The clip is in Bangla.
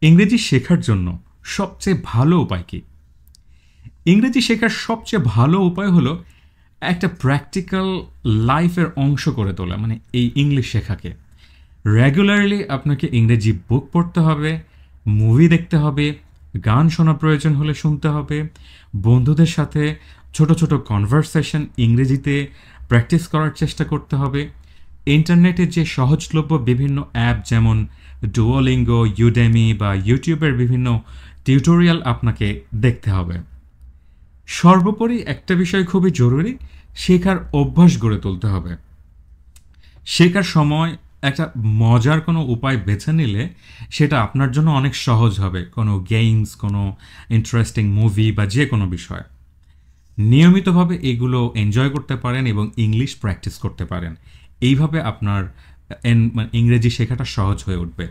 ইংরেজি শেখার জন্য সবচেয়ে ভালো উপায় কি? ইংরেজি শেখার সবচেয়ে ভালো উপায় হলো একটা প্র্যাকটিক্যাল লাইফের অংশ করে তোলা, মানে এই ইংলিশ শেখাকে। রেগুলারলি আপনাকে ইংরেজি বুক পড়তে হবে, মুভি দেখতে হবে, গান শোনা প্রয়োজন হলে শুনতে হবে, বন্ধুদের সাথে ছোট ছোট কনভারসেশন ইংরেজিতে প্র্যাকটিস করার চেষ্টা করতে হবে। ইন্টারনেটে যে সহজলভ্য বিভিন্ন অ্যাপ যেমন ডুওলিঙ্গো, ইউডেমি বা ইউটিউবের বিভিন্ন টিউটোরিয়াল আপনাকে দেখতে হবে। সর্বোপরি একটা বিষয় খুবই জরুরি, শেখার অভ্যাস গড়ে তুলতে হবে। শেখার সময় একটা মজার কোনো উপায় বেছে নিলে সেটা আপনার জন্য অনেক সহজ হবে, কোনো গেমস, কোনো ইন্টারেস্টিং মুভি বা যে কোনো বিষয়। নিয়মিতভাবে এগুলো এনজয় করতে পারেন এবং ইংলিশ প্র্যাকটিস করতে পারেন। এইভাবে আপনার ইংরেজি শেখাটা সহজ হয়ে উঠবে।